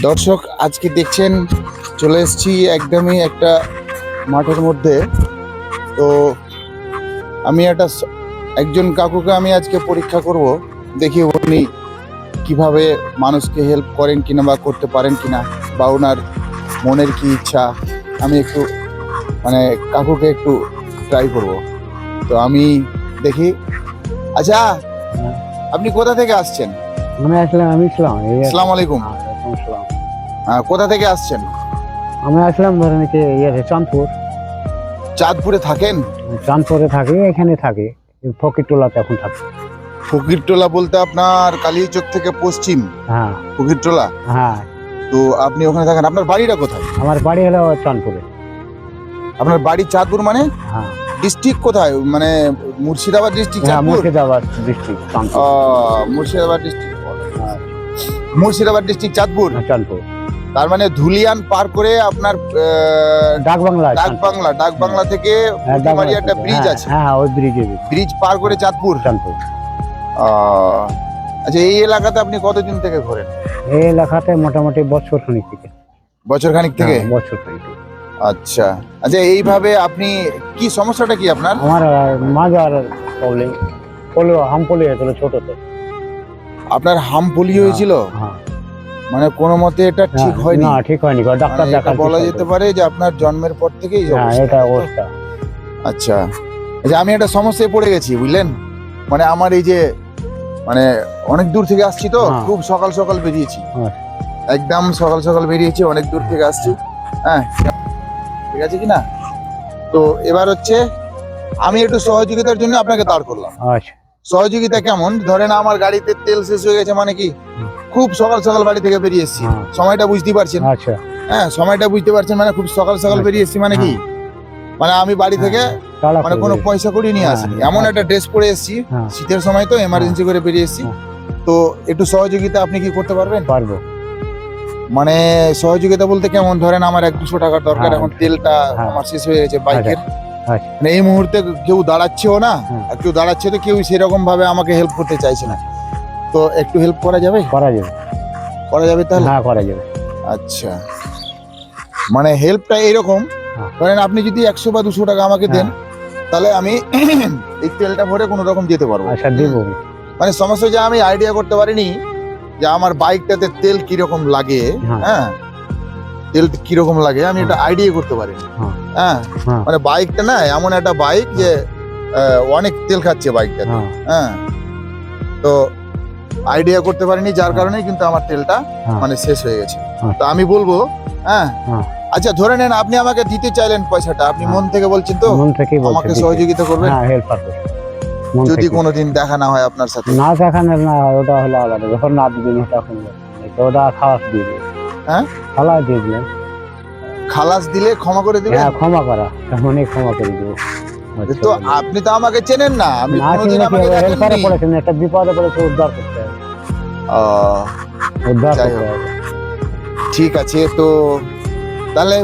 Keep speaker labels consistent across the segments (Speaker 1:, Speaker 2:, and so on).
Speaker 1: দর্শক আজকে দেখছেন চলে এসেছি একদমই একটা মাঠের মধ্যে। তো আমি একজন কাকুকে আমি আজকে পরীক্ষা করব, দেখি উনি কিভাবে মানুষকে হেল্প করেন কিনা বা করতে পারেন কিনা, বা ওনার মনের কি ইচ্ছা আমি একটু কাকুকে একটু ট্রাই করব। তো আমি দেখি। আচ্ছা, আপনি কোথা থেকে আসছেন?
Speaker 2: আসসালামু আলাইকুম।
Speaker 1: কোথা থেকে আসছেন?
Speaker 2: আমি আসলাম ধরেন কি চাঁদপুর।
Speaker 1: চাঁদপুরে থাকেন?
Speaker 2: চাঁদপুরে থাকি, এখানে থাকি, ফকিরটোলাতে এখন থাকি।
Speaker 1: ফকিরটোলা বলতে আপনার কালিয়াচক থেকে পশ্চিম?
Speaker 2: হ্যাঁ
Speaker 1: ফকিরটোলা।
Speaker 2: হ্যাঁ,
Speaker 1: তো আপনি ওখানে থাকেন। আপনার বাড়িটা কোথায়?
Speaker 2: আমার বাড়ি হলো চাঁদপুরে।
Speaker 1: আপনার বাড়ি চাঁদপুর মানে
Speaker 2: হ্যাঁ,
Speaker 1: ডিস্ট্রিক্ট কোথায়? মানে মুর্শিদাবাদ ডিস্ট্রিক্ট?
Speaker 2: হ্যাঁ, Murshidabad district Chandpur.
Speaker 1: Murshidabad district. Murshidabad district Chandpur.
Speaker 2: Chandpur
Speaker 1: তার মানে ধুলিয়ান পার করে আপনার
Speaker 2: ডাকবাংলা।
Speaker 1: ডাকবাংলা থেকে পুঁটিমারি একটা ব্রিজ আছে।
Speaker 2: হ্যাঁ, ওই
Speaker 1: ব্রিজ পার করে চাঁদপুর। আচ্ছা, এই এলাকাতে আপনি কতদিন থেকে ঘোরেন?
Speaker 2: এই এলাকাতে মোটামুটি বছর খানিক থেকে।
Speaker 1: বছর খানিক থেকে?
Speaker 2: বছর খানিক।
Speaker 1: আচ্ছা আচ্ছা, এইভাবে আপনি কি সমস্যাটা কি আপনার?
Speaker 2: আমার মাজার প্রবলেম, হামপলি হয়েছিল ছোটতে।
Speaker 1: আপনার হামপলি হয়েছিল?
Speaker 2: হ্যাঁ।
Speaker 1: মানে কোনো মতে এটা ঠিক হয়নি?
Speaker 2: না, ঠিক হয়নি, ডাক্তার দেখা
Speaker 1: বলা যেতে পারে যে আপনার জন্মের পর থেকেই
Speaker 2: এটা অবস্থা।
Speaker 1: আচ্ছা আচ্ছা, আমি একটা সমস্যায় পড়ে গেছি বুঝলেন। মানে আমার এই যে অনেক দূর থেকে আসছি, তো খুব সকাল সকাল বেরিয়েছি, একদম সকাল সকাল বেরিয়েছি, অনেক দূর থেকে আসছি। হ্যাঁ, ঠিক আছে কিনা? তো এবার হচ্ছে আমি একটু সহযোগিতার জন্য আপনাকে দাঁড় করলাম।
Speaker 2: আচ্ছা,
Speaker 1: সহযোগিতা কেমন? ধরেন আমার গাড়িতে তেল শেষ হয়ে গেছে, মানে কি খুব সকাল সকাল বাড়ি থেকে বেরিয়ে এসেছি, সময়টা বুঝতে পারছেন?
Speaker 2: আচ্ছা,
Speaker 1: হ্যাঁ, সময়টা বুঝতে পারছেন, মানে খুব সকাল সকাল বেরিয়ে এসেছি, মানে কি আমি বাড়ি থেকে কোনো পয়সা কড়ি নিয়ে আসিনি, এমন একটা ড্রেস পরে এসেছি, শীতের সময় তো এমার্জেন্সি করে বেরিয়ে এসেছি। তো একটু সহযোগিতা আপনি কি করতে পারবেন?
Speaker 2: পারবো।
Speaker 1: মানে সহযোগিতা বলতে কেমন? ধরেন আমার 1-200 টাকার দরকার, এখন তেলটা আমার শেষ হয়ে গেছে বাইকের। মানে এই মুহূর্তে কেউ দাঁড়াচ্ছেও না, আর কেউ দাঁড়াচ্ছে তো কেউ সেরকম ভাবে আমাকে হেল্প করতে চাইছে না। তো একটু হেল্প করা যাবে?
Speaker 2: করা যাবে।
Speaker 1: করা যাবে তাহলে?
Speaker 2: হ্যাঁ, করা যাবে।
Speaker 1: আচ্ছা, মানে হেল্পটা এইরকম, ধরেন আপনি যদি 100 বা 200 টাকা আমাকে দেন, তাহলে আমি এই তেলটা ভরে কোনো রকম যেতে পারবো।
Speaker 2: আচ্ছা, দেব।
Speaker 1: মানে সমস্যা যে আমি আইডিয়া করতে পারিনি যে আমার বাইকটাতে তেল কিরকম লাগে। হ্যাঁ, তেল কিরকম লাগে আমি এটা আইডিয়া করতে পারিনি। হ্যাঁ, মানে বাইকটা না এমন একটা বাইক যে অনেক তেল খাচ্ছে বাইকটা। হ্যাঁ, তো আইডিয়া করতে পারিনি, যার কারণে কিন্তু আমার তেলটা শেষ হয়ে গেছে। তো আমি বলবো, হ্যাঁ আচ্ছা, ধরে নেন আপনি আমাকে দিতে চাইলেন পয়সাটা, আপনি মন থেকে বলছেন তো?
Speaker 2: মন থেকে
Speaker 1: আমাকে সহযোগিতা করবেন?
Speaker 2: হ্যাঁ, হেল্প করব।
Speaker 1: যদি কোনোদিন দেখা না হয় আপনার সাথে?
Speaker 2: না, দেখা না, ওটা হলো আলাদা। যখন না দিবেন ওটা খালাস দিয়ে দেবেন।
Speaker 1: হ্যাঁ,
Speaker 2: খালাস দিয়ে দিলেন।
Speaker 1: খালাস দিলে ক্ষমা করে দিবেন?
Speaker 2: হ্যাঁ, ক্ষমা করা, তেমনই ক্ষমা করে দেবো।
Speaker 1: তো আপনি তো আমাকে চেনেন না, আমি কোনোদিন আমাকে
Speaker 2: হেল্পারে পড়েছেন, একটা বিপদে পড়েছে, উদ্ধার করতে হবে। উদ্ধার করতে হবে।
Speaker 1: ঠিক আছে, তো তাহলে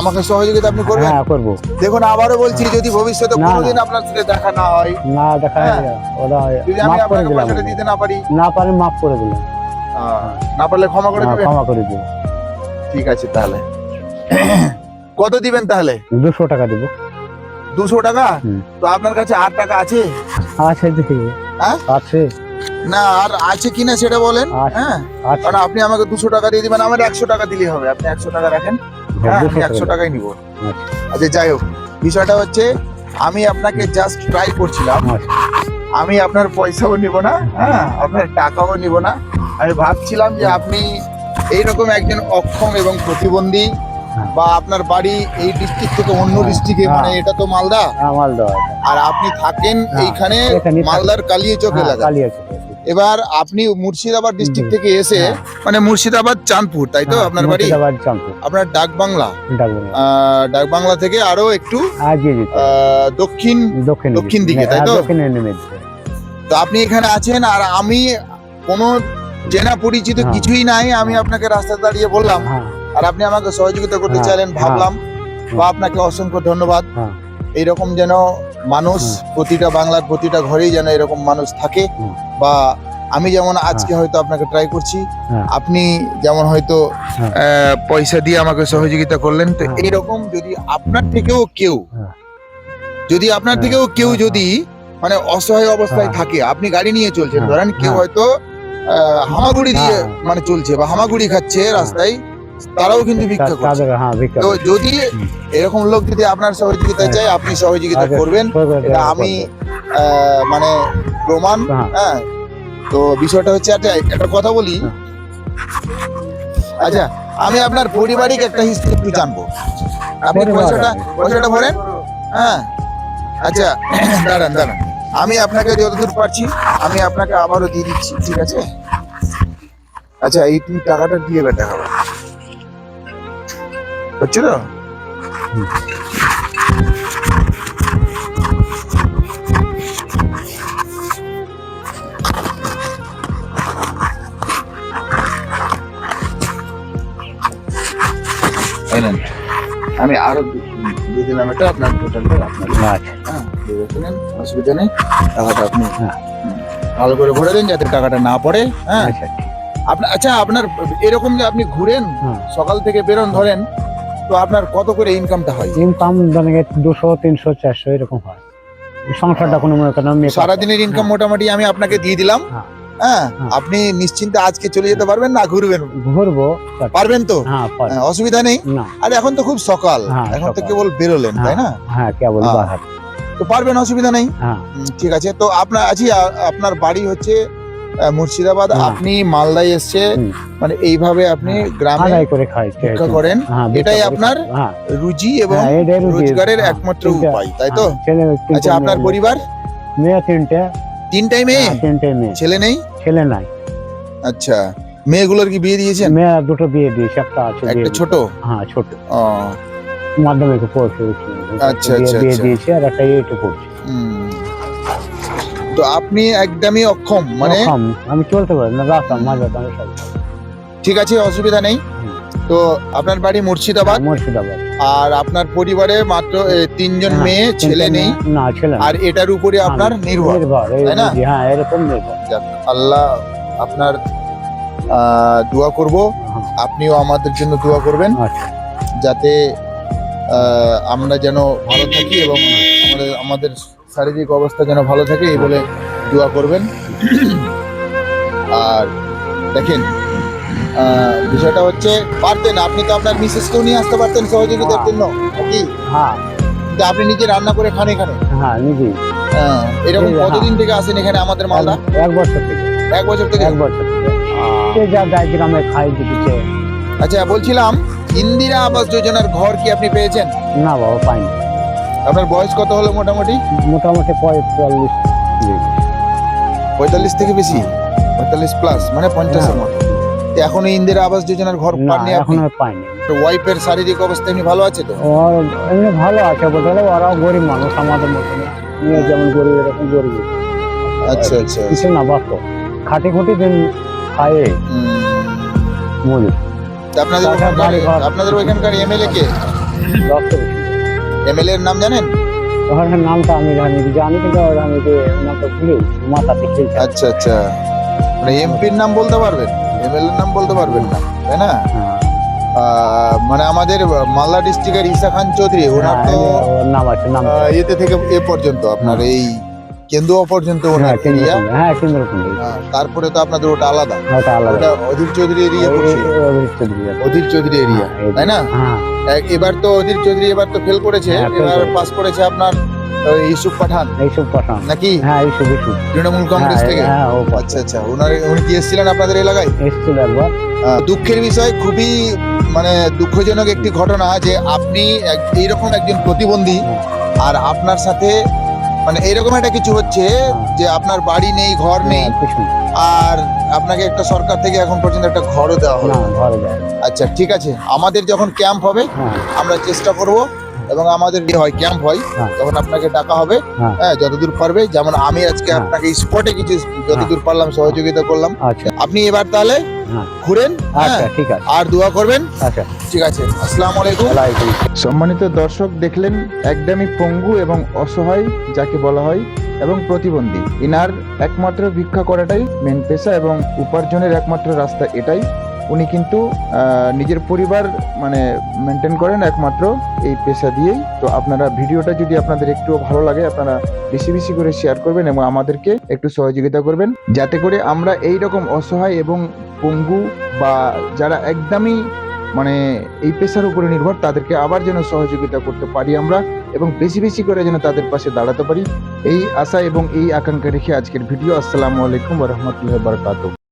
Speaker 1: আমাকে সহযোগিতা আপনি করবেন?
Speaker 2: হ্যাঁ, করবো।
Speaker 1: দেখুন, আবারও বলছি, যদি ভবিষ্যতে কোনোদিন আপনার সাথে দেখা না হয়,
Speaker 2: না দেখা ওটা
Speaker 1: যদি আমি আপনাকে পয়সাটা দিতে না পারি,
Speaker 2: না পারি, মাফ করে দিলাম।
Speaker 1: না পারলে ক্ষমা করে দিবেন?
Speaker 2: ক্ষমা করে দেবো।
Speaker 1: ঠিক আছে, তাহলে কত দিবেন তাহলে?
Speaker 2: 200 টাকা দেবো।
Speaker 1: 200 টাকা? তো আপনার কাছে 8 টাকা আছে?
Speaker 2: আছে, দেখি।
Speaker 1: হ্যাঁ,
Speaker 2: আছে।
Speaker 1: না, আর আছে কিনা সেটা বলেন। হ্যাঁ, কারণ আপনি আমাকে 200 টাকা দিয়ে দিবেন, আমার 100 টাকা দিলেই হবে। আপনি 100 টাকা রাখেন, আমি 100 টাকাই নিব। আচ্ছা, যাই হোক, বিষয়টা হচ্ছে আমি আপনাকে জাস্ট ট্রাই করছিলাম। আমি আপনার পয়সাও নিব না, হ্যাঁ, আপনার টাকাও নিব না। আমি ভাবছিলাম যে আপনি এইরকম একজন অক্ষম এবং প্রতিবন্ধী, বা আপনার বাড়ি এই ডিস্ট্রিক্ট থেকে অন্য ডিস্ট্রিক্টে, মানে এটা তো মালদা, আর আপনি থাকেন এইখানে মালদার কালিয়াচক এলাকা। এবার আপনি মুর্শিদাবাদ ডিস্ট্রিক্ট থেকে এসে, মানে মুর্শিদাবাদ চাঁদপুর, তাই তো আপনার বাড়ি? আপনার ডাকবাংলা থেকে আরো একটু দক্ষিণ দিকে, তাই তো? তো আপনি এখানে আছেন, আর আমি কোনো চেনা পরিচিত কিছুই নাই, আমি আপনাকে রাস্তায় দাঁড়িয়ে বললাম, আর আপনি আমাকে সহযোগিতা করতে চাইলেন, ভাবলাম বা আপনাকে অসংখ্য ধন্যবাদ। এইরকম যেন মানুষ প্রতিটা বাংলার প্রতিটা ঘরেই যেন এরকম মানুষ থাকে, বা আমি যেমন আজকে হয়তো আপনাকে ট্রাই করছি,
Speaker 2: হ্যাঁ।
Speaker 1: আপনি যেমন হয়তো
Speaker 2: হ্যাঁ।
Speaker 1: পয়সা দিয়ে আমাকে সহযোগিতা করলেন, তো
Speaker 2: হ্যাঁ।
Speaker 1: এইরকম যদি আপনার থেকেও কেউ
Speaker 2: হ্যাঁ। হ্যাঁ।
Speaker 1: যদি মানে অসহায় অবস্থায়
Speaker 2: হ্যাঁ।
Speaker 1: থাকে, আপনি গাড়ি নিয়ে চলছেন,
Speaker 2: হ্যাঁ।
Speaker 1: ধরেন কেউ
Speaker 2: হ্যাঁ।
Speaker 1: হয়তো হামাগুড়ি দিয়ে
Speaker 2: হ্যাঁ।
Speaker 1: মানে চলছে বা হামাগুড়ি খাচ্ছে রাস্তায়, তারাও কিন্তু ভিক্ষা করছে।
Speaker 2: তাদের হ্যাঁ ভিক্ষা
Speaker 1: তো
Speaker 2: করছে।
Speaker 1: যদি এরকম লোক যদি আপনার সহযোগিতা চায়, আপনি সহযোগিতা
Speaker 2: আচ্ছা,
Speaker 1: করবেন, এটা আমি মানে প্রমাণ।
Speaker 2: হ্যাঁ।
Speaker 1: হ্যাঁ, তো বিষয়টা হচ্ছে একটা কথা বলি।
Speaker 2: হ্যাঁ।
Speaker 1: আচ্ছা, আমি আপনার পারিবারিক একটা হিস্ট্রি একটু জানবো। আপনি পয়সাটা ভরেন। হ্যাঁ, আচ্ছা, দাঁড়ান, আমি আপনাকে যতদূর পারছি আমি আপনাকে আবারও দিয়ে দিচ্ছি, ঠিক আছে? আচ্ছা, এই তুই টাকাটা দিয়ে দেখা হচ্ছে তো? আমি আরো দিয়ে দিলাম, এটা আপনার টোটালটা আপনার।
Speaker 2: আচ্ছা।
Speaker 1: দিয়ে দিলেন, অসুবিধা নেই। টাকাটা আপনি
Speaker 2: হ্যাঁ।
Speaker 1: ভালো করে ভরে দেন যাতে টাকাটা না পড়ে। হ্যাঁ,
Speaker 2: আচ্ছা।
Speaker 1: আচ্ছা, আপনার এরকম যে আপনি ঘুরেন
Speaker 2: হ্যাঁ।
Speaker 1: সকাল থেকে বেরোন ধরেন, তো আপনার কত করে ইনকামটা হয়?
Speaker 2: ইনকাম মানে 200, 300, 400 এরকম হয়। সংসারটা কোনো মনে করেন
Speaker 1: সারাদিনের ইনকাম মোটামুটি আমি আপনাকে দিয়ে দিলাম।
Speaker 2: হ্যাঁ।
Speaker 1: হ্যাঁ,
Speaker 2: হ্যাঁ।
Speaker 1: আপনি নিশ্চিন্তে আজকে চলে যেতে পারবেন না ঘুরবেন?
Speaker 2: ঘুরবো।
Speaker 1: পারবেন তো?
Speaker 2: হ্যাঁ,
Speaker 1: হ্যাঁ, অসুবিধা নেই।
Speaker 2: না।
Speaker 1: আর এখন তো খুব সকাল,
Speaker 2: হ্যাঁ,
Speaker 1: এখন তো
Speaker 2: সকাল।
Speaker 1: কেবল বেরোলেন, তাই না?
Speaker 2: হ্যাঁ, কেবল
Speaker 1: হ্যাঁ।
Speaker 2: বাহার।
Speaker 1: তো পারবেন, অসুবিধা নেই।
Speaker 2: হ্যাঁ।
Speaker 1: ঠিক আছে, তো আপনার বাড়ি হচ্ছে মুর্শিদাবাদ,
Speaker 2: হ্যাঁ।
Speaker 1: আপনি মালদায় এসছে, মানে এইভাবে আপনি গ্রামে
Speaker 2: আদায় করে খাই।
Speaker 1: ভিক্ষা করেন,
Speaker 2: হ্যাঁ,
Speaker 1: এটাই আপনার
Speaker 2: হ্যাঁ।
Speaker 1: রুজি এবং
Speaker 2: হ্যাঁ, এটাই রুজি।
Speaker 1: রোজগারের
Speaker 2: হ্যাঁ,
Speaker 1: একমাত্র
Speaker 2: তিনটে-
Speaker 1: উপায়, তাই তো?
Speaker 2: হ্যাঁ, ছেলে তিনটে,
Speaker 1: আচ্ছা, আপনার
Speaker 2: মেয়ে-
Speaker 1: পরিবার?
Speaker 2: মেয়ে 3টে।
Speaker 1: তিনটাই মেয়ে?
Speaker 2: হ্যাঁ, 3টে মেয়ে।
Speaker 1: ছেলে নেই?
Speaker 2: ছেলে নাই।
Speaker 1: আচ্ছা, মেয়েগুলোর কি বিয়ে দিয়েছেন?
Speaker 2: মেয়ে 2টো বিয়ে দিয়েছে, একটা আছে
Speaker 1: একটা
Speaker 2: বিয়ে।
Speaker 1: ছোট?
Speaker 2: হ্যাঁ, ছোট।
Speaker 1: ও,
Speaker 2: মাধ্যমিকে পড়ছে।
Speaker 1: আচ্ছা,
Speaker 2: বিয়ে
Speaker 1: আচ্ছা।
Speaker 2: দিয়েছে, আর একটা 8 পড়ছে।
Speaker 1: তো আপনি একদমই অক্ষম, মানে
Speaker 2: তখন আমি চলতে পারি না, রাস্তা মাঝে আমি সব।
Speaker 1: ঠিক আছে, অসুবিধা নেই। তো আপনার বাড়ি মুর্শিদাবাদ,
Speaker 2: মুর্শিদাবাদ।
Speaker 1: আর আপনার পরিবারে মাত্র 3জন
Speaker 2: হ্যাঁ,
Speaker 1: মেয়ে, ছেলে নেই,
Speaker 2: না ছেলে নেই।
Speaker 1: আর এটার উপরে আপনার নির্ভর, তাই না?
Speaker 2: হ্যাঁ, এরকম নির্ভর।
Speaker 1: যাক, আল্লাহ আপনার দোয়া করব,
Speaker 2: হ্যাঁ।
Speaker 1: আপনিও আমাদের জন্য দোয়া করবেন,
Speaker 2: আচ্ছা।
Speaker 1: যাতে আমরা যেন ভালো থাকি এবং আমাদের শারীরিক অবস্থা যেন ভালো থাকে, এই বলে দোয়া করবেন। আর দেখেন, বিষয়টা হচ্ছে, পারতেন আপনি তো আপনার মিসেসকেও নিয়ে আসতে পারতেন সহযোগিতার জন্য, নাকি?
Speaker 2: হ্যাঁ।
Speaker 1: কিন্তু আপনি নিজে রান্না করে খান এখানে।
Speaker 2: হ্যাঁ, নিজেই।
Speaker 1: এরকম
Speaker 2: হ্যাঁ।
Speaker 1: কতদিন থেকে আসেন এখানে আমাদের মালদা?
Speaker 2: 1 বছর থেকে।
Speaker 1: 1 বছর থেকে?
Speaker 2: 1 বছর থেকে। সে যা যায় গ্রামে খাই দিচ্ছে।
Speaker 1: আচ্ছা, বলছিলাম ইন্দিরা আবাস যোজনার ঘর কি আপনি পেয়েছেন?
Speaker 2: না বাবা, পাইনি।
Speaker 1: আপনার বয়স কত হলো মোটামুটি?
Speaker 2: মোটামুটি 45।
Speaker 1: 45 থেকে বেশি? 45 প্লাস, মানে 50 এর মতো। তো এখনো ইন্দিরা আবাস যোজনার ঘর
Speaker 2: না,
Speaker 1: পাননি আপনি?
Speaker 2: এখনো পাইনি।
Speaker 1: ওয়াইফের শারীরিক অবস্থা এমনি ভালো আছে তো?
Speaker 2: এমনি ভালো আছে বলতে গেলে, ওরাও গরিব মানুষ আমাদের মতন। নিয়ে যেমন গরিব, এরকম গরিব।
Speaker 1: আচ্ছা, আচ্ছা।
Speaker 2: কিছু না, বাস্ত খাটি খুঁটি দিন খায়ে মজুর।
Speaker 1: তা আপনাদের ওইখানকার এমএলএ কে? এমএলএ এর নাম জানেন?
Speaker 2: ওখানে নামটা আমি জানি, কিন্তু আমি যে নামটা ভুলে মাথাতে খেলছে।
Speaker 1: আচ্ছা, আচ্ছা, মানে এমপির নাম বলতে পারবেন, এমএলএ এর নাম বলতে পারবেন না, তাই না? মানে আমাদের মালদা ডিস্ট্রিক্টের ঈসা খান চৌধুরী, ওনার তো
Speaker 2: নাম আছে, নাম
Speaker 1: এতে থেকে এ পর্যন্ত আপনার এই কেন্দুয়া পর্যন্ত ওনার এরিয়া।
Speaker 2: হ্যাঁ, কেন্দ্রকুন্ডি।
Speaker 1: তারপরে তো আপনাদের ওটা আলাদা,
Speaker 2: ওটা আলাদা।
Speaker 1: ওটা অধীর চৌধুরী এরিয়া পড়ছে। অধীর চৌধুরী এরিয়া, তাই না?
Speaker 2: হ্যাঁ।
Speaker 1: এবার তো অধীর চৌধুরী এবার তো ফেল করেছে,
Speaker 2: হ্যাঁ, fail
Speaker 1: এবার
Speaker 2: করেছে।
Speaker 1: পাস করেছে আপনার ইউসুফ পাঠান,
Speaker 2: এইসব পাঠান
Speaker 1: নাকি?
Speaker 2: হ্যাঁ, এইসব
Speaker 1: তৃণমূল কংগ্রেস থেকে।
Speaker 2: হ্যাঁ, ও
Speaker 1: আচ্ছা, আচ্ছা, উনি কি এসেছিলেন আপনাদের এলাকায়?
Speaker 2: এসেছিল একবার।
Speaker 1: দুঃখের বিষয়, খুবই মানে দুঃখজনক একটি ঘটনা যে আপনি এইরকম একজন প্রতিবন্ধী, আর আপনার সাথে মানে এইরকম একটা কিছু হচ্ছে যে আপনার বাড়ি নেই, ঘর নেই, আর আপনাকে একটা সরকার থেকে এখন পর্যন্ত একটা ঘরও দেওয়া হলো না। আচ্ছা, ঠিক আছে, আমাদের যখন ক্যাম্প হবে আমরা চেষ্টা করব, এবং আমাদের হয় ক্যাম্প হয় তখন আপনাকে ডাকা হবে। হ্যাঁ, যতদূর পারবে, যেমন আমি আজকে আপনাকে স্পটে কিছু যতদূর পারলাম সহযোগিতা করলাম। আপনি এবার তাহলে ঘুরেন,
Speaker 2: ঠিক আছে,
Speaker 1: আর দোয়া করবেন।
Speaker 2: আচ্ছা,
Speaker 1: ঠিক আছে, আসসালামু আলাইকুম। সম্মানিত দর্শক, দেখলেন একদমই পঙ্গু এবং অসহায় যাকে বলা হয়, এবং প্রতিবন্ধী। ইনার একমাত্র ভিক্ষা করাটাই মেন পেশা এবং উপার্জনের একমাত্র রাস্তা এটাই। উনি কিন্তু নিজের পরিবার মানে মেনটেন করেন একমাত্র এই পেশা দিয়েই। তো আপনারা ভিডিওটা যদি আপনাদের একটুও ভালো লাগে, আপনারা বেশি বেশি করে শেয়ার করবেন এবং আমাদেরকে একটু সহযোগিতা করবেন, যাতে করে আমরা এই রকম অসহায় এবং পঙ্গু বা যারা একদমই মানে এই পেশার উপরে নির্ভর, তাদেরকে আবার যেন সহযোগিতা করতে পারি আমরা এবং বেশি বেশি করে যেন তাদের পাশে দাঁড়াতে পারি, এই আশা এবং এই আকাঙ্ক্ষা রেখে আজকের ভিডিও। আসসালামু আলাইকুম ওয়া রাহমাতুল্লাহি ওয়া বারাকাতুহু।